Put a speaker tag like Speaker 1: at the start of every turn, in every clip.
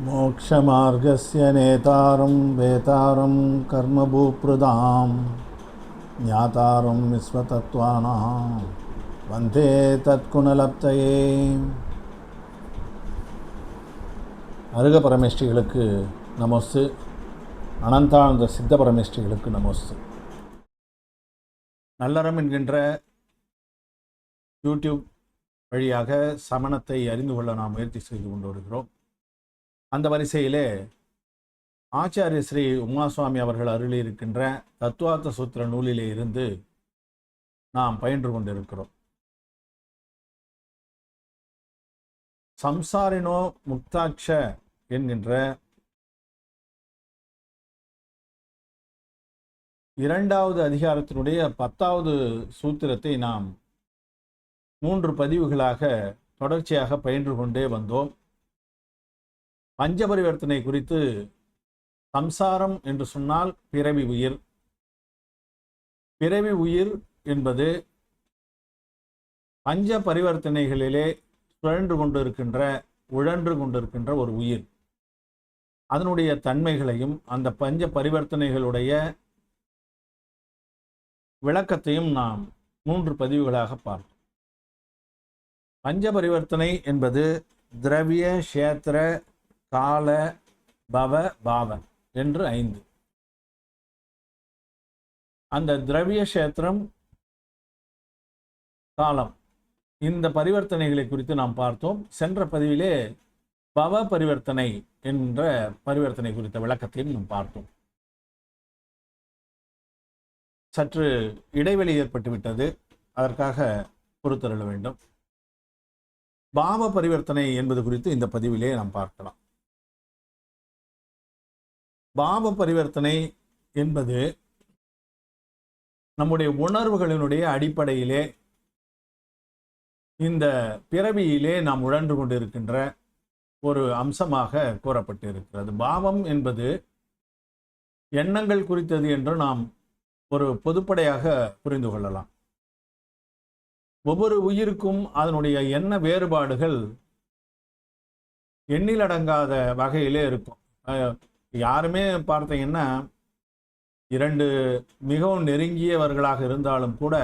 Speaker 1: मोक्षमार्गस्य नेतारं वेतारं कर्मभूप्रदां ज्ञातारं विश्वतत्त्वानां वन्दे तत्कुणलब्धये. அருக பரமேஷ்டிகளுக்கு நமஸ்து, அனந்தானந்த சித்த பரமேஷ்டிகளுக்கு நமஸ்து. நல்லறம் என்கின்ற யூடியூப் வழியாக சமணத்தை அறிந்து கொள்ள நாம் முயற்சி செய்து கொண்டு வருகிறோம். அந்த வரிசையிலே ஆச்சாரிய ஸ்ரீ உமாசுவாமி அவர்கள் அருளியிருக்கின்ற தத்துவார்த்த சூத்திர நூலிலே இருந்து நாம் பயின்று கொண்டிருக்கிறோம். சம்சாரினோ முக்தாட்ச என்கின்ற இரண்டாவது அதிகாரத்தினுடைய 10வது சூத்திரத்தை நாம் 3 பதிவுகளாக தொடர்ச்சியாக பயின்று கொண்டே வந்தோம். பஞ்சபரிவர்த்தனை குறித்து சம்சாரம் என்று சொன்னால் பிறவி உயிர். பிறவி உயிர் என்பது பஞ்ச பரிவர்த்தனைகளிலே சுழன்று உழன்று கொண்டிருக்கின்ற ஒரு உயிர். அதனுடைய தன்மைகளையும் அந்த பஞ்ச பரிவர்த்தனைகளுடைய விளக்கத்தையும் நாம் 3 பதிவுகளாக பார்த்தோம். பஞ்ச பரிவர்த்தனை என்பது திரவிய, க்ஷேத்திர, கால, பவ, பாவ என்று 5. அந்த திரவிய, க்ஷேத்திரம், காலம் இந்த பரிவர்த்தனைகளை குறித்து நாம் பார்த்தோம். சென்ற பதிவிலே பவ பரிவர்த்தனை என்ற பரிவர்த்தனை குறித்த விளக்கத்தையும் நாம் பார்த்தோம். சற்று இடைவெளி ஏற்பட்டுவிட்டது, அதற்காக பொறுத்தருள வேண்டும். பாவ பரிவர்த்தனை என்பது குறித்து இந்த பதிவிலே நாம் பார்க்கலாம். பாவ பரிவர்த்தனை என்பது நம்முடைய உணர்வுகளினுடைய அடிப்படையிலே இந்த பிறவியிலே நாம் உழன்று கொண்டிருக்கின்ற ஒரு அம்சமாக கூறப்பட்டிருக்கிறது. பாவம் என்பது எண்ணங்கள் குறித்தது என்று நாம் ஒரு பொதுப்படையாக புரிந்து கொள்ளலாம். ஒவ்வொரு உயிருக்கும் அதனுடைய எண்ண வேறுபாடுகள் எண்ணிலடங்காத வகையிலே இருக்கும். யாருமே பார்த்தீங்கன்னா 2 மிகவும் நெருங்கியவர்களாக இருந்தாலும் கூட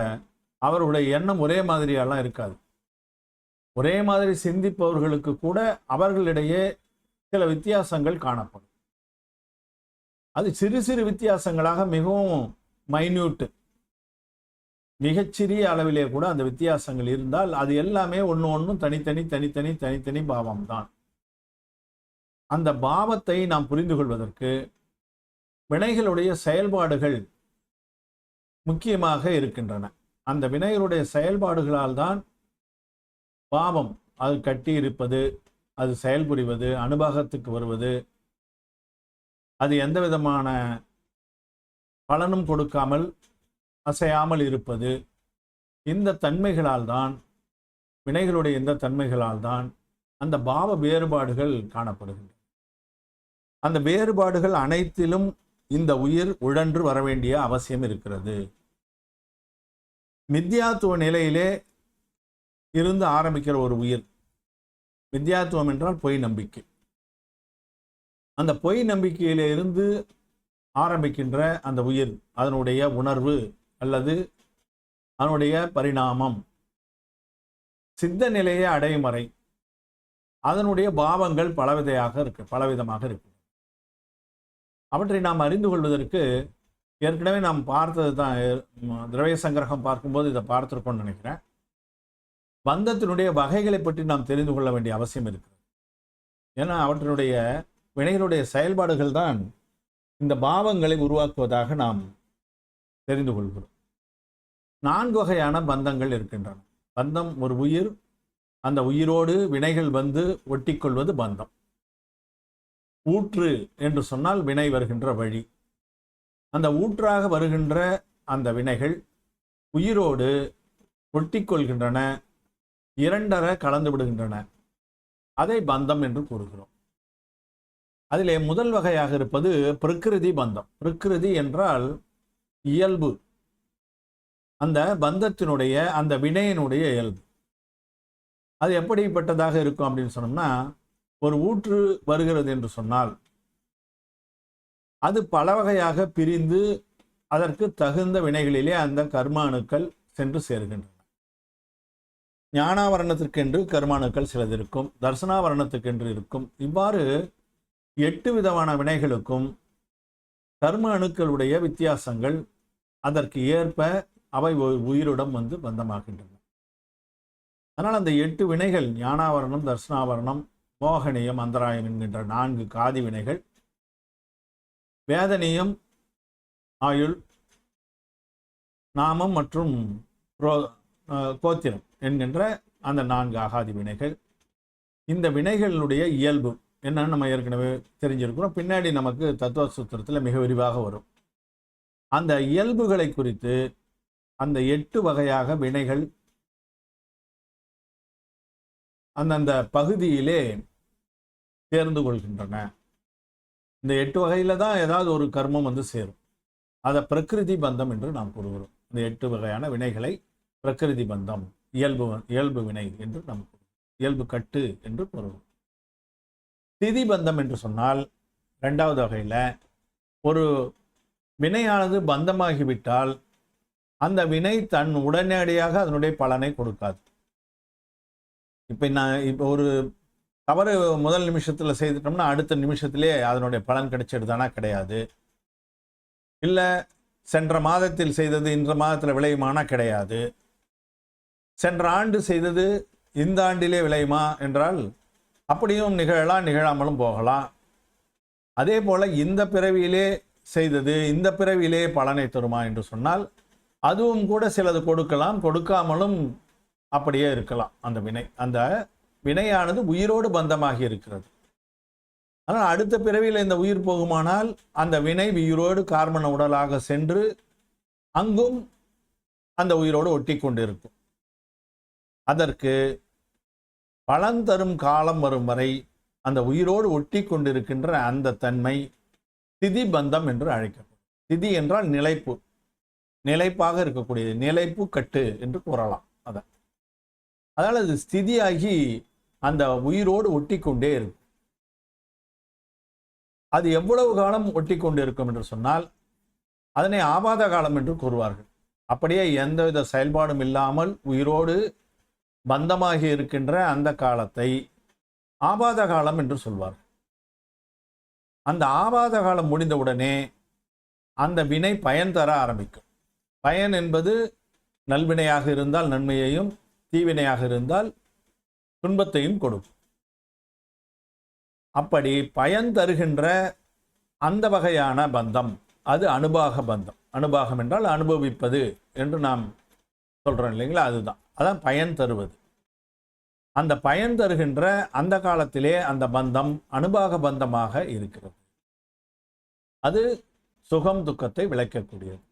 Speaker 1: அவர்களுடைய எண்ணம் ஒரே மாதிரியெல்லாம் இருக்காது. ஒரே மாதிரி சிந்திப்பவர்களுக்கு கூட அவர்களிடையே சில வித்தியாசங்கள் காணப்படும். அது சிறு சிறு வித்தியாசங்களாக மிகவும் மைன்யூட்டு, மிகச்சிறிய அளவிலே கூட அந்த வித்தியாசங்கள் இருந்தால் அது எல்லாமே ஒன்று தனித்தனி பாவம் தான். அந்த பாவத்தை நாம் புரிந்து கொள்வதற்கு வினைகளுடைய செயல்பாடுகள் முக்கியமாக இருக்கின்றன. அந்த வினைகளுடைய செயல்பாடுகளால் தான் பாவம் அது கட்டி இருப்பது, அது செயல்புரிவது, அனுபவத்துக்கு வருவது, அது எந்த விதமான பலனும் கொடுக்காமல் அசையாமல் இருப்பது, இந்த தன்மைகளால் தான், வினைகளுடைய இந்த தன்மைகளால் தான் அந்த பாவ வேறுபாடுகள் காணப்படுகின்றன. அந்த வேறுபாடுகள் அனைத்திலும் இந்த உயிர் உழன்று வர வேண்டிய அவசியம் இருக்கிறது. மித்யாத்துவ நிலையிலே இருந்து ஆரம்பிக்கிற ஒரு உயிர், மித்யாத்துவம் என்றால் பொய் நம்பிக்கை. அந்த பொய் நம்பிக்கையிலே இருந்து ஆரம்பிக்கின்ற அந்த உயிர், அதனுடைய உணர்வு அல்லது அதனுடைய பரிணாமம் சித்த நிலையை அடையும் வரை அதனுடைய பாவங்கள் பலவிதமாக இருக்கு. அவற்றை நாம் அறிந்து கொள்வதற்கு ஏற்கனவே நாம் பார்த்தது தான். திரவிய சங்கிரகம் பார்க்கும்போது இதை பார்த்துருக்கோம்னு நினைக்கிறேன். பந்தத்தினுடைய வகைகளை பற்றி நாம் தெரிந்து கொள்ள வேண்டிய அவசியம் இருக்கிறது. ஏன்னா அவற்றினுடைய வினைகளுடைய செயல்பாடுகள் தான் இந்த பாவங்களை உருவாக்குவதாக நாம் தெரிந்து கொள்கிறோம். 4 வகையான பந்தங்கள் இருக்கின்றன. பந்தம், ஒரு உயிர், அந்த உயிரோடு வினைகள் வந்து ஒட்டிக்கொள்வது பந்தம். ஊற்று என்று சொன்னால் வினை வருகின்ற வழி. அந்த ஊற்றாக வருகின்ற அந்த வினைகள் உயிரோடு ஒட்டிக்கொள்கின்றன, 2 கலந்து விடுகின்றன. அதை பந்தம் என்று கூறுகிறோம். அதிலே முதல் வகையாக இருப்பது பிரகிருதி பந்தம். பிரகிருதி என்றால் இயல்பு, அந்த பந்தத்தினுடைய அந்த வினையினுடைய இயல்பு. அது எப்படிப்பட்டதாக இருக்கும் அப்படின்னு சொன்னோம்னா, ஒரு ஊற்று வருகிறது என்று சொன்னால் அது பல வகையாக பிரிந்து அதற்கு தகுந்த வினைகளிலே அந்த கர்மாணுக்கள் சென்று சேர்கின்றன. ஞானாவரணத்திற்கென்று கர்மாணுக்கள் சிலது இருக்கும், தர்சனாவரணத்துக்கென்று இருக்கும். இவ்வாறு 8 விதமான வினைகளுக்கும் கர்ம அணுக்களுடைய வித்தியாசங்கள் அதற்கு ஏற்ப அவை உயிருடன் வந்து பந்தமாகின்றன. அதனால் அந்த 8 வினைகள் ஞானாவரணம், தர்சனாவரணம், மோகனியம், அந்தராயம் என்கின்ற 4 காதி வினைகள், வேதனியம், ஆயுள், நாமம் மற்றும் கோத்திரம் என்கின்ற அந்த 4 அகாதி வினைகள். இந்த வினைகளுடைய இயல்பு என்னன்னு நம்ம ஏற்கனவே தெரிஞ்சிருக்கிறோம். பின்னாடி நமக்கு தத்துவ சூத்திரத்தில் மிக விரிவாக வரும். அந்த இயல்புகளை குறித்து அந்த 8 வகையாக வினைகள் அந்தந்த பகுதியிலே சேர்ந்து கொள்கின்றன. இந்த 8 வகையில தான் ஏதாவது ஒரு கர்மம் வந்து சேரும். அதை பிரகிருதி பந்தம் என்று நாம் கூறுகிறோம். இந்த 8 வகையான வினைகளை பிரகிருதி பந்தம், இயல்பு வினை என்று நாம் இயல்பு கட்டு என்று கூறுவோம். திதி பந்தம் என்று சொன்னால் 2வது வகையில் ஒரு வினையானது பந்தமாகிவிட்டால் அந்த வினை தன் உடனடியாக அதனுடைய பலனை கொடுக்காது. இப்போ ஒரு தவறு முதல் நிமிஷத்தில் செய்துட்டோம்னா அடுத்த நிமிஷத்திலே அதனுடைய பலன் கிடைச்சிடுதானா? கிடையாது. இல்லை சென்ற மாதத்தில் செய்தது இந்த மாதத்தில் விளையுமானா? கிடையாது. சென்ற ஆண்டு செய்தது இந்த ஆண்டிலே விளையுமா என்றால் அப்படியும் நிகழலாம், நிகழாமலும் போகலாம். அதே போல் இந்த பிறவியிலே செய்தது இந்த பிறவியிலே பலனை தருமா என்று சொன்னால் அதுவும் கூட சிலது கொடுக்கலாம், கொடுக்காமலும் அப்படியே இருக்கலாம். அந்த வினையானது உயிரோடு பந்தமாகி இருக்கிறது. ஆனால் அடுத்த பிறவியில் இந்த உயிர் போகுமானால் அந்த வினை உயிரோடு கார்மன உடலாக சென்று அங்கும் அந்த உயிரோடு ஒட்டி கொண்டிருக்கும். அதற்கு பலன் தரும் காலம் வரும் வரை அந்த உயிரோடு ஒட்டி கொண்டிருக்கின்ற அந்த தன்மை திதி பந்தம் என்று அழைக்கப்படும். திதி என்றால் நிலைப்பு, நிலைப்பாக இருக்கக்கூடியது, நிலைப்பு கட்டு என்று கூறலாம். அதனால் அது ஸ்திதியாகி அந்த உயிரோடு ஒட்டி கொண்டே இருக்கும். அது எவ்வளவு காலம் ஒட்டி கொண்டு இருக்கும் என்று சொன்னால் அதனை ஆபாத காலம் என்று கூறுவார்கள். அப்படியே எந்தவித செயல்பாடும் இல்லாமல் உயிரோடு பந்தமாகி இருக்கின்ற அந்த காலத்தை ஆபாத காலம் என்று சொல்வார்கள். அந்த ஆபாத காலம் முடிந்தவுடனே அந்த வினை பயன் தர ஆரம்பிக்கும். பயன் என்பது நல்வினையாக இருந்தால் நன்மையையும், தீவினையாக இருந்தால் துன்பத்தையும் கொடுக்கும். அப்படி பயன் தருகின்ற அந்த வகையான பந்தம் அது அனுபாக பந்தம். அனுபாகம் என்றால் அனுபவிப்பது என்று நாம் சொல்றோம் இல்லைங்களா? அதான் பயன் தருவது. அந்த பயன் தருகின்ற அந்த காலத்திலே அந்த பந்தம் அனுபாக பந்தமாக இருக்கிறது. அது சுகம் துக்கத்தை விளைக்கக்கூடியது,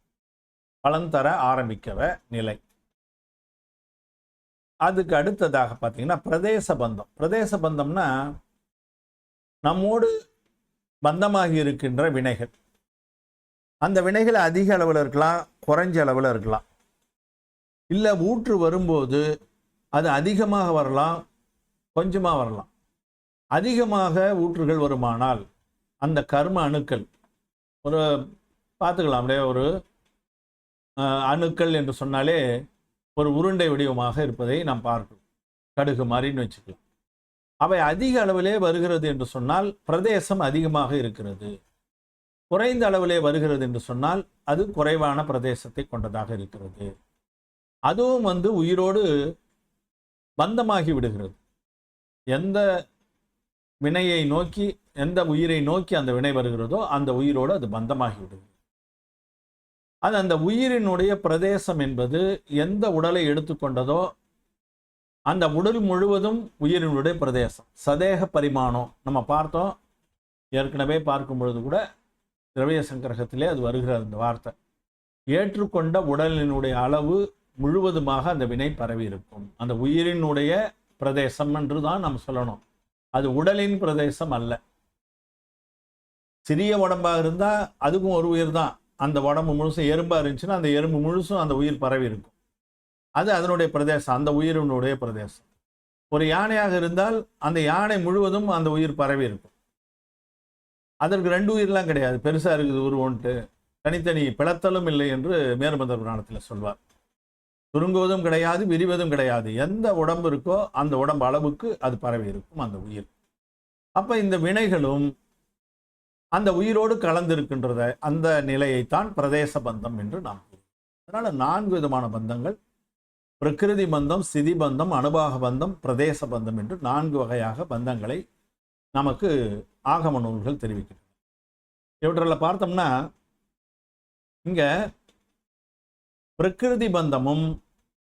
Speaker 1: பலன் தர ஆரம்பிக்கவ நிலை. அதுக்கு அடுத்ததாக பார்த்தீங்கன்னா பிரதேச பந்தம். பிரதேச பந்தம்னா நம்மோடு பந்தமாகி இருக்கின்ற வினைகள். அந்த வினைகள் அதிக அளவில் இருக்கலாம், குறைஞ்ச அளவில் இருக்கலாம். இல்லை ஊற்று வரும்போது அது அதிகமாக வரலாம், கொஞ்சமாக வரலாம். அதிகமாக ஊற்றுகள் வருமானால் அந்த கர்ம அணுக்கள் ஒரு பார்த்துக்கலாம். அப்படியே ஒரு அணுக்கள் என்று சொன்னாலே ஒரு உருண்டை வடிவமாக இருப்பதை நாம் பார்க்கலாம். கடுகு மாதிரின்னு வச்சுக்கலாம். அவை அதிக அளவிலே வருகிறது என்று சொன்னால் பிரதேசம் அதிகமாக இருக்கிறது. குறைந்த அளவிலே வருகிறது என்று சொன்னால் அது குறைவான பிரதேசத்தை கொண்டதாக இருக்கிறது. அதுவும் உயிரோடு பந்தமாகி விடுகிறது. எந்த வினையை நோக்கி, எந்த உயிரை நோக்கி அந்த வினை வருகிறதோ அந்த உயிரோடு அது பந்தமாகி விடுகிறது. அது அந்த உயிரினுடைய பிரதேசம் என்பது எந்த உடலை எடுத்துக்கொண்டதோ அந்த உடல் முழுவதும் உயிரினுடைய பிரதேசம். சதேக பரிமாணம் நம்ம பார்த்தோம் ஏற்கனவே. பார்க்கும் பொழுது கூட திரவிய சங்கிரகத்திலே அது வருகிற அந்த வார்த்தை. ஏற்றுக்கொண்ட உடலினுடைய அளவு முழுவதுமாக அந்த வினை பரவி இருக்கும். அந்த உயிரினுடைய பிரதேசம் என்று தான் நாம் சொல்லணும். அது உடலின் பிரதேசம் அல்ல. சிறிய உடம்பாக இருந்தால் அதுக்கும் ஒரு உயிர் தான். அந்த உடம்பு முழுசும் எறும்பாக இருந்துச்சுன்னா அந்த எறும்பு முழுசும் அந்த உயிர் பரவி இருக்கும். அது அதனுடைய பிரதேசம், அந்த உயிரினுடைய பிரதேசம். ஒரு யானையாக இருந்தால் அந்த யானை முழுவதும் அந்த உயிர் பரவி இருக்கும். அதற்கு 2 உயிர்லாம் கிடையாது, பெருசா இருக்குது உருவன்ட்டு தனித்தனி பிளத்தலும் இல்லை என்று மேருமந்த புராணத்தில் சொல்வார். சுருங்குவதும் கிடையாது, விரிவதும் கிடையாது. எந்த உடம்பு இருக்கோ அந்த உடம்பு அளவுக்கு அது பரவி இருக்கும் அந்த உயிர். அப்ப இந்த வினைகளும் அந்த உயிரோடு கலந்திருக்கின்றத அந்த நிலையைத்தான் பிரதேச பந்தம் என்று நாம் கூறுவோம். அதனால 4 விதமான பந்தங்கள்: பிரகிருதி பந்தம், ஸ்திதி பந்தம், அனுபாக பந்தம், பிரதேச பந்தம் என்று 4 வகையாக பந்தங்களை நமக்கு ஆகம நூல்கள் தெரிவிக்கின்றன. இவற்றில் பார்த்தோம்னா இங்க பிரகிருதி பந்தமும்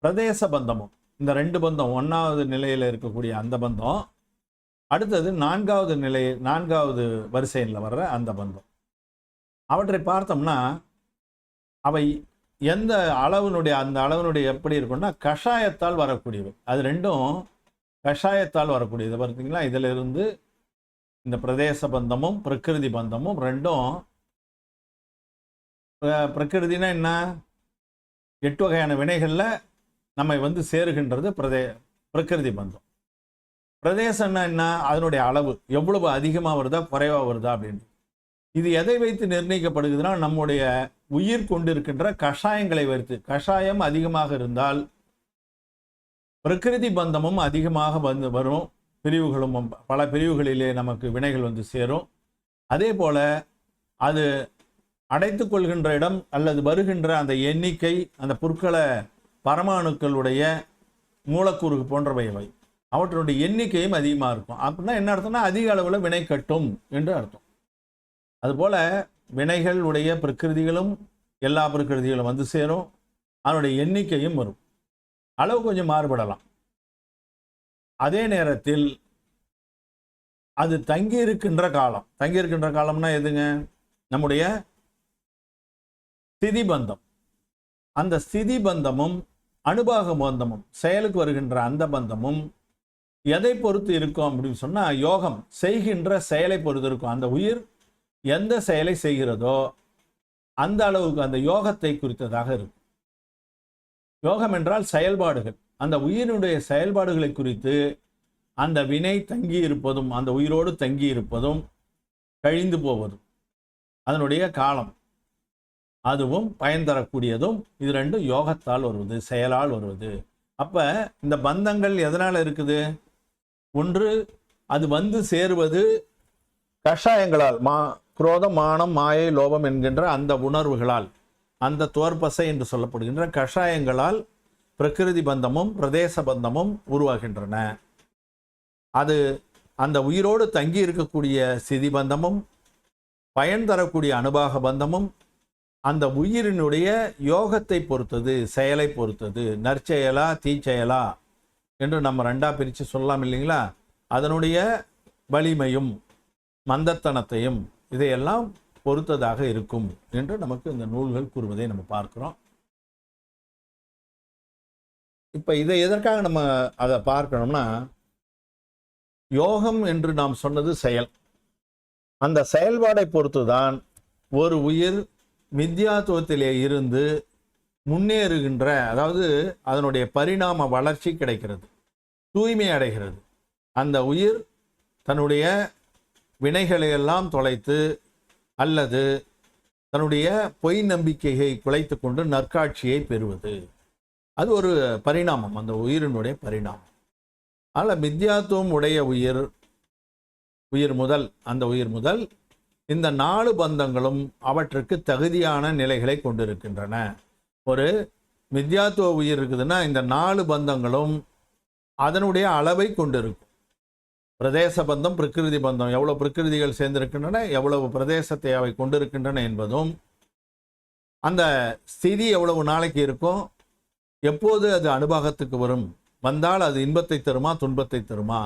Speaker 1: பிரதேச பந்தமும், இந்த 2 பந்தம் 1வது நிலையில் இருக்கக்கூடிய அந்த பந்தம், அடுத்தது 4வது வரிசையில் வர்ற அந்த பந்தம். அவற்றை பார்த்தோம்னா அவை எந்த அளவினுடைய அந்த அளவினுடைய எப்படி இருக்கும்னா கஷாயத்தால் வரக்கூடியவை. அது 2ம் கஷாயத்தால் வரக்கூடியது. பார்த்தீங்களா, இதில் இருந்து இந்த பிரதேச பந்தமும் பிரகிருதி பந்தமும் 2ம், பிரகிருதினா என்ன, 8 வகையான வினைகளில் நம்மை சேருகின்றது பிரகிருதி பந்தம். பிரதேசம்னா என்ன, அதனுடைய அளவு எவ்வளவு அதிகமாக வருதா குறைவாக வருதா அப்படின்னு. இது எதை வைத்து நிர்ணயிக்கப்படுகிறதுனா நம்முடைய உயிர் கொண்டிருக்கின்ற கஷாயங்களை வைத்து. கஷாயம் அதிகமாக இருந்தால் பிரகிருதி பந்தமும் அதிகமாக வரும், பிரிவுகளும் பல பிரிவுகளிலே நமக்கு வினைகள் சேரும். அதே போல அது அடைத்து கொள்கின்ற இடம் அல்லது வருகின்ற அந்த எண்ணிக்கை, அந்த புற்கள பரமாணுக்களுடைய மூலக்கூறு போன்றவை அவற்றுடைய எண்ணிக்கையும் அதிகமாக இருக்கும். அப்படின்னா என்ன அர்த்தம்னா அதிக அளவில் வினை கட்டும் என்று அர்த்தம். அதுபோல வினைகளுடைய பிரகிருதிகளும் எல்லா பிரகிருதிகளும் சேரும், அதனுடைய எண்ணிக்கையும் வரும். அளவு கொஞ்சம் மாறுபடலாம். அதே நேரத்தில் அது தங்கியிருக்கின்ற காலம்னா எதுங்க, நம்முடைய ஸ்திதி பந்தம். அந்த ஸ்திதி பந்தமும் அனுபாக பந்தமும், செயலுக்கு வருகின்ற அந்த பந்தமும் எதை பொறுத்து இருக்கும் அப்படின்னு சொன்னா யோகம் செய்கின்ற செயலை பொறுத்து இருக்கும். அந்த உயிர் எந்த செயலை செய்கிறதோ அந்த அளவுக்கு அந்த யோகத்தை குறித்ததாக இருக்கும். யோகம் என்றால் செயல்பாடுகள். அந்த உயிரினுடைய செயல்பாடுகளை குறித்து அந்த வினை தங்கி இருப்பதும் அந்த உயிரோடு தங்கி இருப்பதும் கழிந்து போவதும் அதனுடைய காலம், அதுவும் பயன் தரக்கூடியதும், இது 2ம் யோகத்தால் வருவது, செயலால் வருவது. அப்ப இந்த பந்தங்கள் எதனால இருக்குது? ஒன்று, அது சேருவது கஷாயங்களால், குரோதம், மானம், மாயை, லோபம் என்கின்ற அந்த உணர்வுகளால், அந்த தோற்பசை என்று சொல்லப்படுகின்ற கஷாயங்களால் பிரகிருதி பந்தமும் பிரதேச பந்தமும் உருவாகின்றன. அது அந்த உயிரோடு தங்கி இருக்கக்கூடிய ஸ்திதி பந்தமும் பயன் தரக்கூடிய அனுபாக பந்தமும் அந்த உயிரினுடைய யோகத்தை பொறுத்தது, செயலை பொறுத்தது. நற்செயலா தீச்செயலா என்று நம்ம 2ஆ பிரித்து சொல்லலாம் இல்லைங்களா? அதனுடைய வலிமையும் மந்தத்தனத்தையும் இதையெல்லாம் பொறுத்ததாக இருக்கும் என்று நமக்கு இந்த நூல்கள் கூறுவதை நம்ம பார்க்கிறோம். இப்ப இதை எதற்காக நம்ம அதை பார்க்கணும்னா, யோகம் என்று நாம் சொன்னது செயல். அந்த செயல்பாடை பொறுத்துதான் ஒரு உயிர் மித்யாத்துவத்திலே இருந்து முன்னேறுகின்ற, அதாவது அதனுடைய பரிணாம வளர்ச்சி கிடைக்கிறது, தூய்மை அடைகிறது. அந்த உயிர் தன்னுடைய வினைகளை எல்லாம் தொலைத்து அல்லது தன்னுடைய பொய் நம்பிக்கையை குலைத்து கொண்டு நற்காட்சியை பெறுவது, அது ஒரு பரிணாமம், அந்த உயிரினுடைய பரிணாமம். அதில் மித்யாத்துவம் உடைய உயிர் முதல் இந்த 4 பந்தங்களும் அவற்றுக்கு தகுதியான நிலைகளை கொண்டிருக்கின்றன. ஒரு மித்யாத்துவ உயிர் இருக்குதுன்னா இந்த 4 பந்தங்களும் அதனுடைய அளவை கொண்டிருக்கும். பிரதேச பந்தம், பிரகிருதி பந்தம், எவ்வளவு பிரகிருதிகள் சேர்ந்திருக்கின்றன, எவ்வளவு பிரதேசத்தை அவை கொண்டிருக்கின்றன என்பதும், அந்த ஸ்திதி எவ்வளவு நாளைக்கு இருக்கும், எப்போது அது அனுபாகத்துக்கு வந்தால் அது இன்பத்தை தருமா துன்பத்தை தருமா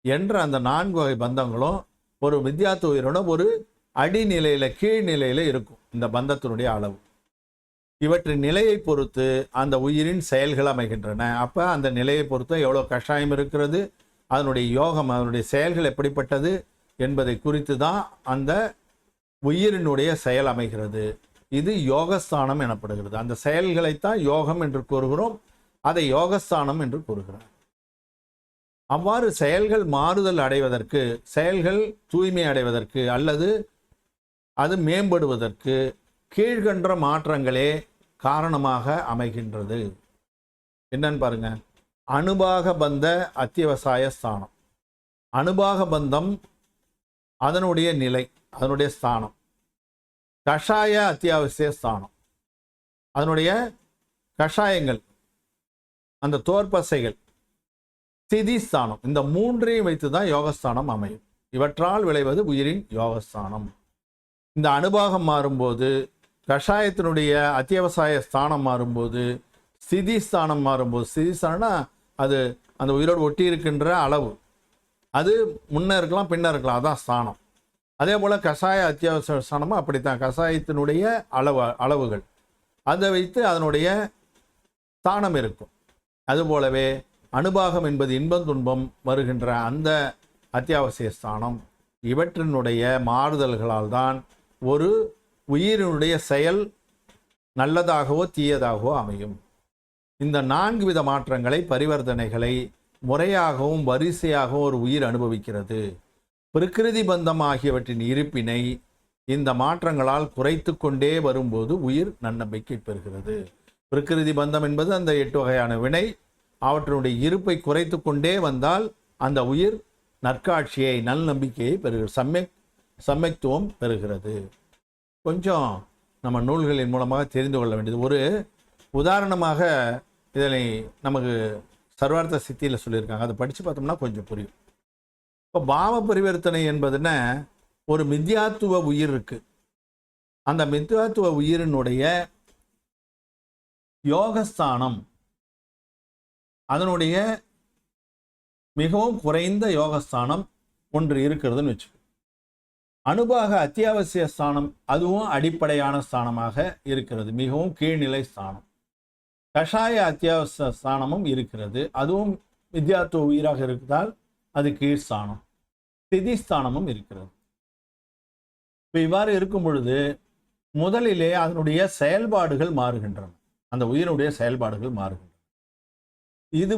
Speaker 1: என்ற அந்த 4 வகை பந்தங்களும் ஒரு மித்யாத்துவ உயிரோட ஒரு அடிநிலையில கீழ்நிலையில இருக்கும். இந்த பந்தத்தினுடைய அளவு இவற்றின் நிலையை பொறுத்து அந்த உயிரின் செயல்கள் அமைகின்றன. அப்ப அந்த நிலையை பொறுத்து எவ்வளவு கஷாயம் இருக்கிறது, அதனுடைய யோகம், அதனுடைய செயல்கள் எப்படிப்பட்டது என்பதை குறித்து தான் அந்த உயிரினுடைய செயல் அமைகிறது. இது யோகஸ்தானம் எனப்படுகிறது. அந்த செயல்களைத்தான் யோகம் என்று கூறுகிறோம், அதை யோகஸ்தானம் என்று கூறுகிறார். அவ்வாறு செயல்கள் மாறுதல் அடைவதற்கு, செயல்கள் தூய்மை அடைவதற்கு அல்லது அது மேம்படுவதற்கு கீழ்கண்ட மாற்றங்களே காரணமாக அமைகின்றது. என்னன்னு பாருங்க. அனுபாக பந்த அத்தியவசாய ஸ்தானம். அனுபாக பந்தம் அதனுடைய நிலை, அதனுடைய ஸ்தானம். கஷாய அத்தியாவசிய ஸ்தானம், அதனுடைய கஷாயங்கள், அந்த தோற்பசைகள், ஸ்திதி ஸ்தானம். இந்த மூன்றையும் வைத்து தான் யோகஸ்தானம் அமையும். இவற்றால் விளைவது உயிரின் யோகஸ்தானம். இந்த அனுபாகம் மாறும்போது, கஷாயத்தினுடைய அத்தியாவசாய ஸ்தானம் மாறும்போது, ஸ்திதி ஸ்தானம் மாறும்போது, ஸ்திதி ஸ்தானம்னா அது அந்த உயிரோடு ஒட்டி இருக்கின்ற அளவு, அது முன்ன இருக்கலாம் பின்ன இருக்கலாம், அதான் ஸ்தானம். அதே போல் கஷாய அத்தியாவசிய ஸ்தானமும் அப்படித்தான். கஷாயத்தினுடைய அளவுகள் அதை வைத்து அதனுடைய ஸ்தானம் இருக்கும். அதுபோலவே அனுபாகம் என்பது இன்பம் துன்பம் வருகின்ற அந்த அத்தியாவசிய ஸ்தானம். இவற்றினுடைய மாறுதல்களால் தான் ஒரு உயிரினுடைய செயல் நல்லதாகவோ தீயதாகவோ அமையும். இந்த 4 வித மாற்றங்களை, பரிவர்த்தனைகளை முறையாகவும் வரிசையாகவும் ஒரு உயிர் அனுபவிக்கிறது. பிரகிருதி பந்தம் ஆகியவற்றின் இருப்பினை இந்த மாற்றங்களால் குறைத்து கொண்டே வரும்போது உயிர் நன்னம்பிக்கை பெறுகிறது. பிரகிருதி பந்தம் என்பது அந்த 8 வகையான வினை, அவற்றினுடைய இருப்பை குறைத்து கொண்டே வந்தால் அந்த உயிர் நற்காட்சியை, நல் நம்பிக்கையை பெறுகிறது, சமயத்துவம் பெறுகிறது. கொஞ்சம் நம்ம நூல்களின் மூலமாக தெரிந்து கொள்ள வேண்டியது. ஒரு உதாரணமாக இதனை நமக்கு சர்வார்த்த சித்தியில் சொல்லியிருக்காங்க, அதை படித்து பார்த்தோம்னா கொஞ்சம் புரியும். இப்போ பாவ பரிவர்த்தனை என்பதுன்னா ஒரு மித்யாத்துவ உயிர் இருக்கு. அந்த மித்யாத்துவ உயிரினுடைய யோகஸ்தானம், அதனுடைய மிகவும் குறைந்த யோகஸ்தானம் ஒன்று இருக்கிறதுன்னு வச்சு. அனுபாக அத்தியாவசிய ஸ்தானம் அதுவும் அடிப்படையான ஸ்தானமாக இருக்கிறது, மிகவும் கீழ்நிலை ஸ்தானம். கஷாய அத்தியாவசிய ஸ்தானமும் இருக்கிறது, அதுவும் வித்யாத்துவ உயிராக இருக்கிறதால் அது கீழ்ஸ்தானம். ஸ்திதி ஸ்தானமும் இருக்கிறது. இப்போ இவ்வாறு இருக்கும் பொழுது முதலிலே அதனுடைய செயல்பாடுகள் மாறுகின்றன, அந்த உயிரினுடைய செயல்பாடுகள் மாறுகின்றன. இது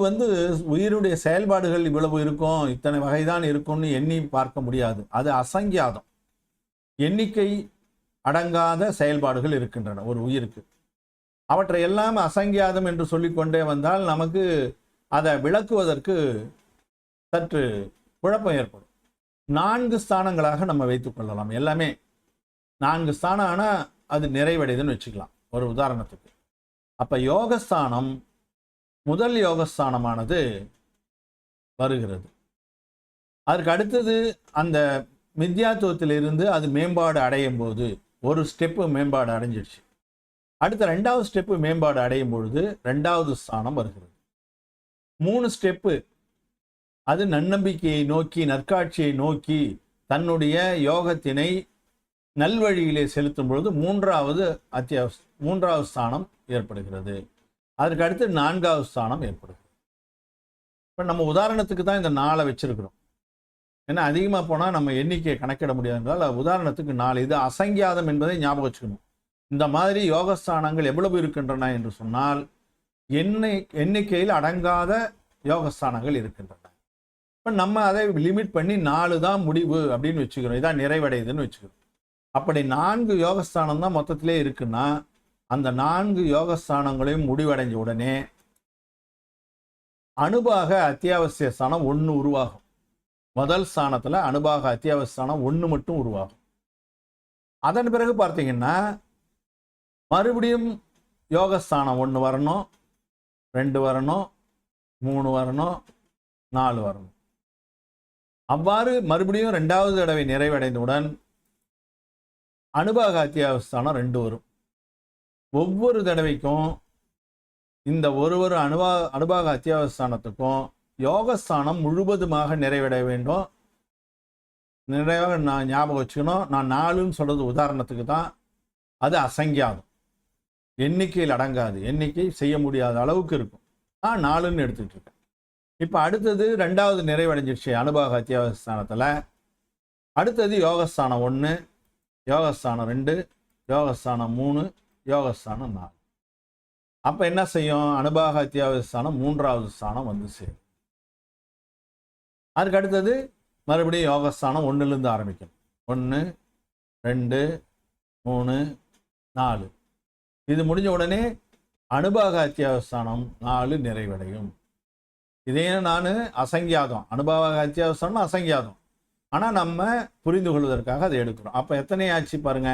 Speaker 1: உயிரினுடைய செயல்பாடுகள் இவ்வளவு இருக்கும், இத்தனை வகைதான் இருக்கும்னு எண்ணி பார்க்க முடியாது. அது அசங்கியாதம், எண்ணிக்கை அடங்காத செயல்பாடுகள் இருக்கின்றன ஒரு உயிருக்கு. அவற்றை எல்லாம் அசங்கியாதம் என்று சொல்லிக்கொண்டே வந்தால் நமக்கு அதை விளக்குவதற்கு சற்று குழப்பம் ஏற்படும். 4 ஸ்தானங்களாக நம்ம வைத்துக் கொள்ளலாம். எல்லாமே 4 ஸ்தானம் ஆனால் அது நிறைவடைதுன்னு வச்சுக்கலாம் ஒரு உதாரணத்துக்கு. அப்போ யோகஸ்தானம், முதல் யோகஸ்தானமானது வருகிறது. அதற்கு அடுத்தது அந்த மித்யாத்துவத்திலிருந்து அது மேம்பாடு அடையும் போது, ஒரு ஸ்டெப்பு மேம்பாடு அடைஞ்சிடுச்சு, அடுத்த 2வது ஸ்டெப்பு மேம்பாடு அடையும் பொழுது 2வது ஸ்தானம் வருகிறது. 3 ஸ்டெப்பு அது நன்னம்பிக்கையை நோக்கி, நற்காட்சியை நோக்கி தன்னுடைய யோகத்தினை நல்வழியிலே செலுத்தும் பொழுது 3வது ஸ்தானம் ஏற்படுகிறது. அதற்கு அடுத்து 4வது ஸ்தானம் ஏற்படுகிறது. இப்போ நம்ம உதாரணத்துக்கு தான் இந்த 4 வச்சிருக்கிறோம். ஏன்னா அதிகமாக போனால் நம்ம எண்ணிக்கையை கணக்கிட முடியாதுனால உதாரணத்துக்கு 4. இது அசங்கியாதம் என்பதை ஞாபகம் வச்சுக்கணும். இந்த மாதிரி யோகஸ்தானங்கள் எவ்வளவு இருக்கின்றன என்று சொன்னால் எண்ணிக்கையில் அடங்காத யோகஸ்தானங்கள் இருக்கின்றன. இப்போ நம்ம அதை லிமிட் பண்ணி 4 தான் முடிவு அப்படின்னு வச்சுக்கிறோம், இதான் நிறைவடையுதுன்னு வச்சுக்கிறோம். அப்படி 4 யோகஸ்தானம் தான் மொத்தத்திலே இருக்குன்னா அந்த 4 யோகஸ்தானங்களையும் முடிவடைஞ்ச உடனே அனுபாக அத்தியாவசிய ஸ்தானம் 1 உருவாகும். முதல் ஸ்தானத்தில் அனுபாக அத்தியாவசிய ஸ்தானம் 1 மட்டும் உருவாகும். அதன் பிறகு பார்த்தீங்கன்னா மறுபடியும் யோகஸ்தானம் 1 வரணும், 2 வரணும், 3 வரணும், 4 வரணும். அவ்வாறு மறுபடியும் 2வது தடவை நிறைவடைந்தவுடன் அனுபாக அத்தியாவசியஸ்தானம் 2 வரும். ஒவ்வொரு தடவைக்கும் இந்த ஒரு அனுபாக அத்தியாவசியஸ்தானத்துக்கும் யோகஸ்தானம் முழுவதுமாக நிறைவடைய வேண்டும். நிறைவாக நான் ஞாபகம் வச்சுக்கணும். நான் 4ன்னு சொல்றது உதாரணத்துக்கு தான். அது அசங்கியாதம், எண்ணிக்கையில் அடங்காது, எண்ணிக்கை செய்ய முடியாத அளவுக்கு இருக்கும். நான் 4ன்னு எடுத்துக்கிட்டு இருக்கேன். இப்போ அடுத்தது 2வது நிறைவடைஞ்சிடுச்சு அனுபாக அத்தியாவசியஸ்தானத்தில். அடுத்தது யோகஸ்தானம் 1, யோகஸ்தானம் 2, யோகஸ்தானம் 3, யோகஸ்தானம் 4. அப்போ என்ன செய்யும்? அனுபாக அத்தியாவசிய ஸ்தானம் 3வது ஸ்தானம் வந்து சேரும். அதுக்கு அடுத்தது மறுபடியும் யோகஸ்தானம் 1லேருந்து ஆரம்பிக்கணும். 1 2 3 4. இது முடிஞ்ச உடனே அனுபாக அத்தியாவஸ்தானம் 4 நிறைவடையும். இதையும் நான் அசங்கியாதம், அனுபாக அத்தியாவஸ்தானம் அசங்கியாதம், ஆனால் நம்ம புரிந்து கொள்வதற்காக அதை எடுக்கிறோம். அப்போ எத்தனை ஆச்சு பாருங்க,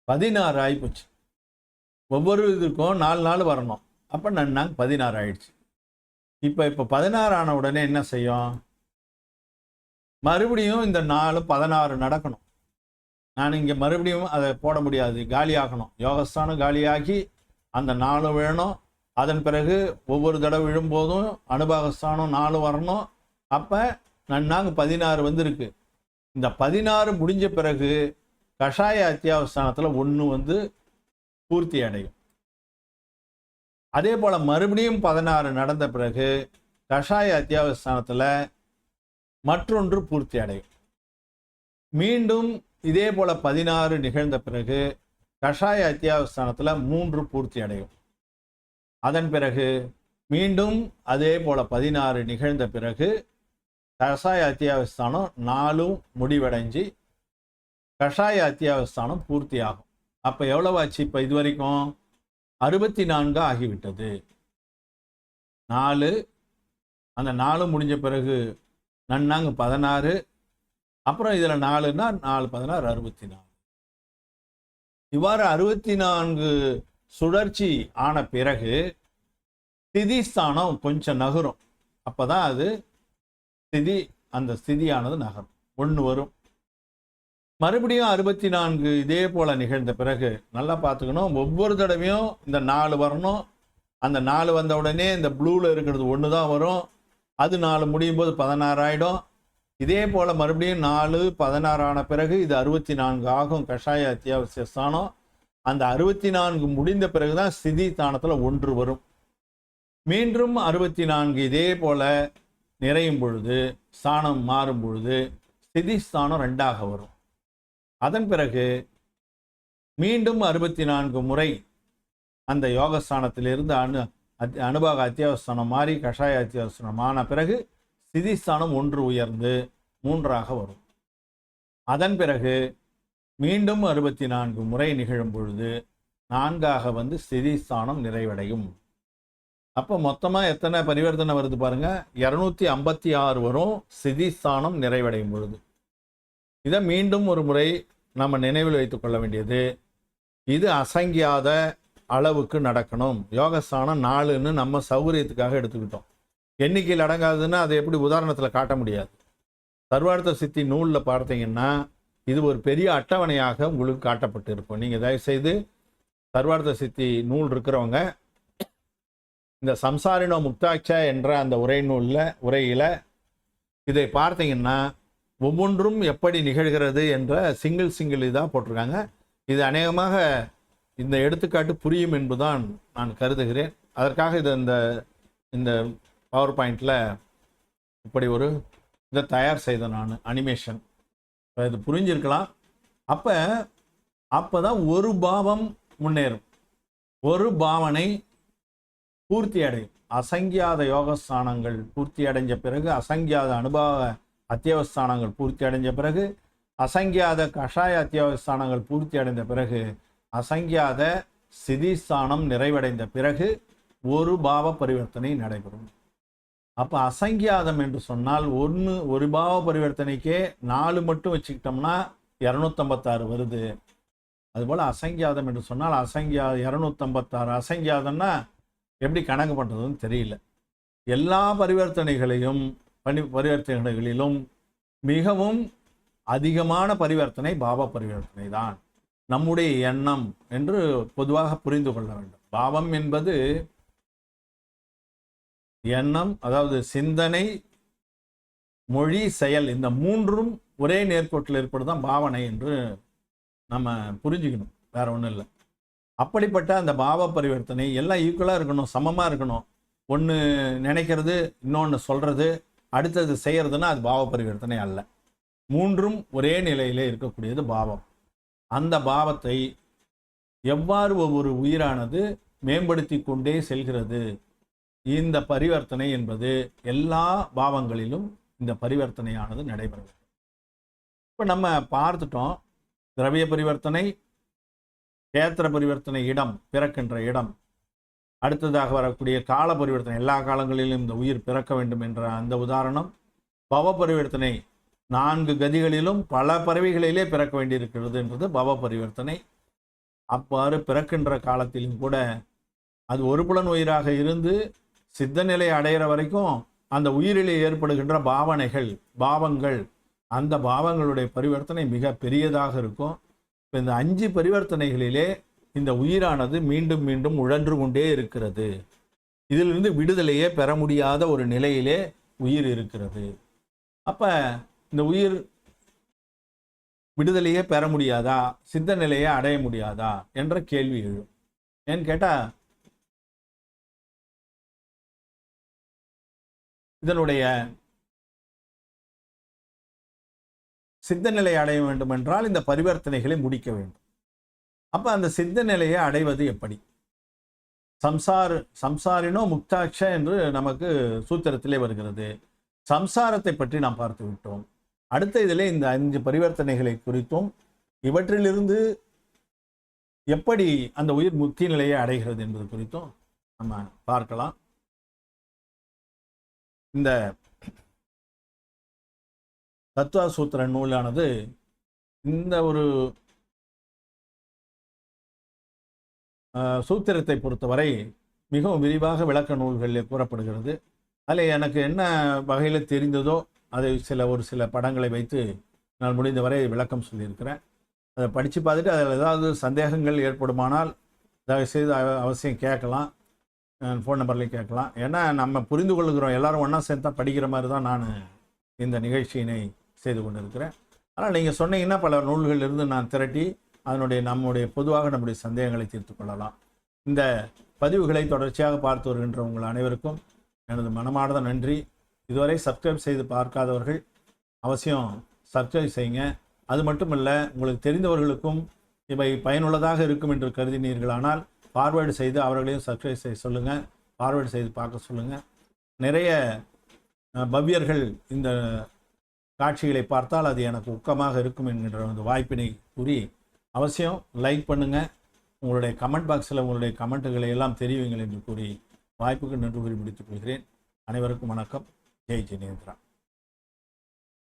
Speaker 1: 16 ஆகிப்போச்சு. ஒவ்வொரு இதுக்கும் 4 நாள் வரணும். அப்போ நாங்கள் 16 ஆயிடுச்சு. இப்போ 16 ஆன உடனே என்ன செய்யும், மறுபடியும் இந்த 4 16 நடக்கணும். நான் இங்கே மறுபடியும் அதை போட முடியாது, காலியாகணும். யோகஸ்தானம் காலியாகி அந்த 4 வேணும். அதன் பிறகு ஒவ்வொரு தடவை விழும்போதும் அனுபாகஸ்தானம் 4 வரணும். அப்போ நாங்கள் 16 வந்திருக்கு. இந்த 16 முடிஞ்ச பிறகு கஷாய அத்தியாவஸ்தானத்தில் 1 பூர்த்தி அடையும். அதே போல் மறுபடியும் 16 நடந்த பிறகு கஷாய அத்தியாவஸ்தானத்தில் மற்றொன்று பூர்த்தி அடையும். மீண்டும் இதே போல் 16 நிகழ்ந்த பிறகு கஷாய அத்தியாவஸ்தானத்தில் 3 பூர்த்தி அடையும். அதன் பிறகு மீண்டும் அதே போல் 16 நிகழ்ந்த பிறகு கஷாய அத்தியாவஸ்தானம் 4 முடிவடைஞ்சு கஷாய அத்தியாவஸ்தானம் பூர்த்தி ஆகும். அப்போ எவ்வளவு ஆச்சு, இப்போ இது வரைக்கும் 64 ஆகிவிட்டது. 4, அந்த 4 முடிஞ்ச பிறகு நன்னாங்க 16, அப்புறம் இதில் 4ன்னா 4 16 64. இவ்வாறு 64 சுழற்சி ஆன பிறகு ஸ்திதிஸ்தானம் கொஞ்சம் நகரும். அப்போ தான் அது ஸ்திதி, அந்த ஸ்திதியானது நகரும், 1 வரும். மறுபடியும் 64 இதே போல் நிகழ்ந்த பிறகு நல்லா பார்த்துக்கணும், ஒவ்வொரு தடவையும் இந்த 4 வரணும். அந்த 4 வந்த உடனே இந்த ப்ளூவில் இருக்கிறது 1 தான் வரும். அது 4 முடியும் போது 16 ஆகிடும். இதே போல் மறுபடியும் 4 16 ஆன பிறகு இது 64 ஆகும் கஷாய அத்தியாவசிய ஸ்தானம். அந்த 64 முடிந்த பிறகு தான் ஸ்திதி ஸ்தானத்தில் 1 வரும். மீண்டும் 64 இதே போல் நிறையும் பொழுது, ஸ்தானம் மாறும் பொழுது ஸ்திதி ஸ்தானம் 2ஆக வரும். அதன் பிறகு மீண்டும் 64 முறை அந்த யோகஸ்தானத்திலிருந்து அனுபாக அத்தியாவஸ்தானம் மாறி கஷாய அத்தியாவஸ்தானம் ஆன பிறகு ஸ்திதிஸ்தானம் 1 உயர்ந்து 3ஆக வரும். அதன் பிறகு மீண்டும் 64 முறை நிகழும் பொழுது 4ஆக ஸ்திதிஸ்தானம் நிறைவடையும். அப்போ மொத்தமாக எத்தனை பரிவர்த்தனை வருது பாருங்க, 256 வரும் ஸ்திதிஸ்தானம் நிறைவடையும் பொழுது. இதை மீண்டும் ஒரு முறை நம்ம நினைவில் வைத்துக் கொள்ள வேண்டியது, இது அசங்கியாத அளவுக்கு நடக்கணும். யோகஸ்தானம் 4ன்னு நம்ம சௌகரியத்துக்காக எடுத்துக்கிட்டோம். எண்ணிக்கையில் அடங்காதுன்னா அதை எப்படி உதாரணத்தில் காட்ட முடியாது. சர்வார்த்த சித்தி நூலில் பார்த்தீங்கன்னா இது ஒரு பெரிய அட்டவணையாக உங்களுக்கு காட்டப்பட்டு இருக்கும். நீங்கள் தயவுசெய்து சர்வார்த்த சித்தி நூல் இருக்கிறவங்க இந்த சம்சாரினோ முக்தாட்ச என்ற அந்த உரையில் இதை பார்த்தீங்கன்னா ஒவ்வொன்றும் எப்படி நிகழ்கிறது என்ற சிங்கிள் இதாக போட்டிருக்காங்க. இது அநேகமாக இந்த எடுத்துக்காட்டு புரியும் என்பதுதான் நான் கருதுகிறேன். அதற்காக இது இந்த பவர் பாயிண்டில் இப்படி ஒரு இதை தயார் செய்தேன் நான், அனிமேஷன். இது புரிஞ்சிருக்கலாம். அப்போ தான் ஒரு பாவம் முன்னேறும், ஒரு பாவனை பூர்த்தி அடையும். அசங்கியாத யோகஸ்தானங்கள் பூர்த்தி அடைஞ்ச பிறகு, அசங்கியாத அனுபவ அத்தியாவஸ்தானங்கள் பூர்த்தி அடைஞ்ச பிறகு, அசங்கியாத கஷாய அத்தியாவஸ்தானங்கள் பூர்த்தி அடைந்த பிறகு, அசங்கியாத ஸ்திதிஸ்தானம் நிறைவடைந்த பிறகு ஒரு பாவ பரிவர்த்தனை நடைபெறும். அப்போ அசங்கியாதம் என்று சொன்னால் ஒரு பாவ பரிவர்த்தனைக்கே 4 மட்டும் வச்சுக்கிட்டோம்னா 256 வருது. அதுபோல் அசங்கியாதம் என்று சொன்னால் 256 அசங்கியாதம்னா எப்படி கணக்கு பண்ணுறதுன்னு தெரியல. எல்லா பரிவர்த்தனைகளிலும் மிகவும் அதிகமான பரிவர்த்தனை பாவ பரிவர்த்தனை தான். நம்முடைய எண்ணம் என்று பொதுவாக புரிந்து கொள்ள வேண்டும். பாவம் என்பது எண்ணம், அதாவது சிந்தனை, மொழி, செயல், இந்த 3ம் ஒரே நேர்கோட்டில் இருப்பதுதான் பாவனை என்று நம்ம புரிஞ்சுக்கணும். வேற ஒன்றும் இல்லை. அப்படிப்பட்ட அந்த பாவ பரிவர்த்தனை எல்லாம் ஈக்குவலாக இருக்கணும், சமமாக இருக்கணும். ஒன்று நினைக்கிறது, இன்னொன்று சொல்கிறது, அடுத்தது செய்கிறதுனா அது பாவ பரிவர்த்தனை அல்ல. 3ம் ஒரே நிலையிலே இருக்கக்கூடியது பாவம். அந்த பாவத்தை எவ்வாறு ஒவ்வொரு உயிரானது மேம்படுத்தி கொண்டே செல்கிறது இந்த பரிவர்த்தனை என்பது எல்லா பாவங்களிலும் இந்த பரிவர்த்தனையானது நடைபெறும். இப்போ நம்ம பார்த்துட்டோம், திரவிய பரிவர்த்தனை, கேத்திர பரிவர்த்தனை, இடம் பிறக்கின்ற இடம், அடுத்ததாக வரக்கூடிய கால பரிவர்த்தனை, எல்லா காலங்களிலும் இந்த உயிர் பிறக்க வேண்டும் என்ற அந்த உதாரணம், பவ பரிவர்த்தனை, 4 கதிகளிலும் பல பறவைகளிலே பிறக்க வேண்டியிருக்கிறது என்றது பவ பரிவர்த்தனை. அவ்வாறு பிறக்கின்ற காலத்திலும் கூட அது ஒரு புலன் உயிராக இருந்து சித்த நிலை அடைகிற வரைக்கும் அந்த உயிரிலே ஏற்படுகின்ற பாவனைகள், பாவங்கள், அந்த பாவங்களுடைய பரிவர்த்தனை மிக பெரியதாக இருக்கும். இந்த 5 பரிவர்த்தனைகளிலே இந்த உயிரானது மீண்டும் மீண்டும் உழன்று கொண்டே இருக்கிறது. இதிலிருந்து விடுதலையே பெற முடியாத ஒரு நிலையிலே உயிர் இருக்கிறது. அப்ப இந்த உயிர் விடுதலையே பெற முடியாதா, சித்த நிலையை அடைய முடியாதா என்ற கேள்வி எழும். ஏன்னு கேட்டா, இதனுடைய சித்த நிலையை அடைய வேண்டும் என்றால் இந்த பரிவர்த்தனைகளை முடிக்க வேண்டும். அப்ப அந்த சித்த நிலையை அடைவது எப்படி? சம்சாரினோ முக்தாட்ச என்று நமக்கு சூத்திரத்திலே வருகிறது. சம்சாரத்தை பற்றி நாம் பார்த்து விட்டோம். அடுத்த இதிலே இந்த 5 பரிவர்த்தனைகளை குறித்தும் இவற்றிலிருந்து எப்படி அந்த உயிர் முக்தி நிலையை அடைகிறது என்பது குறித்தும் நம்ம பார்க்கலாம். இந்த தத்துவ சூத்திர நூலானது இந்த ஒரு சூத்திரத்தை பொறுத்தவரை மிகவும் விரிவாக விளக்க நூல்களில் கூறப்படுகிறது. அதில் எனக்கு என்ன வகையில் தெரிந்ததோ அதை ஒரு சில படங்களை வைத்து நான் முடிந்தவரை விளக்கம் சொல்லியிருக்கிறேன். அதை படித்து பார்த்துட்டு அதில் ஏதாவது சந்தேகங்கள் ஏற்படுமானால் தயவுசெய்து அவசியம் கேட்கலாம், ஃபோன் நம்பர்லையும் கேட்கலாம். ஏன்னா நம்ம புரிந்து கொள்ளுகிறோம், எல்லாரும் ஒன்றா சேர்ந்து தான் படிக்கிற மாதிரி தான் நான் இந்த நிகழ்ச்சியினை செய்து கொண்டிருக்கிறேன். ஆனால் நீங்கள் சொன்னீங்கன்னா பல நூல்களிலிருந்து நான் திரட்டி நம்முடைய பொதுவாக நம்முடைய சந்தேகங்களை தீர்த்து கொள்ளலாம். இந்த பதிவுகளை தொடர்ச்சியாக பார்த்து வருகின்ற உங்கள் அனைவருக்கும் எனது மனமார்ந்த நன்றி. இதுவரை சப்ஸ்கிரைப் செய்து பார்க்காதவர்கள் அவசியம் சப்ஸ்கிரைப் செய்யுங்க. அது மட்டுமல்ல, உங்களுக்கு தெரிந்தவர்களுக்கும் இவை பயனுள்ளதாக இருக்கும் என்று கருதினீர்களானால் ஃபார்வேர்டு செய்து அவர்களையும் சப்ஸ்கிரைப் செய்ய சொல்லுங்கள், ஃபார்வேர்டு செய்து பார்க்க சொல்லுங்கள். நிறைய பவ்யர்கள் இந்த காட்சிகளை பார்த்தால் அது எனக்கு ஊக்கமாக இருக்கும் என்கின்ற அந்த வாய்ப்பினை கூறி அவசியம் லைக் பண்ணுங்கள். உங்களுடைய கமெண்ட் பாக்ஸில் உங்களுடைய கமெண்ட்டுகளை எல்லாம் தெரிவிங்கள் என்று கூறி வாய்ப்புக்கு நன்றி கூறி முடித்துக் கொள்கிறேன். அனைவருக்கும் வணக்கம். ஜெய் ஜினேந்திரா.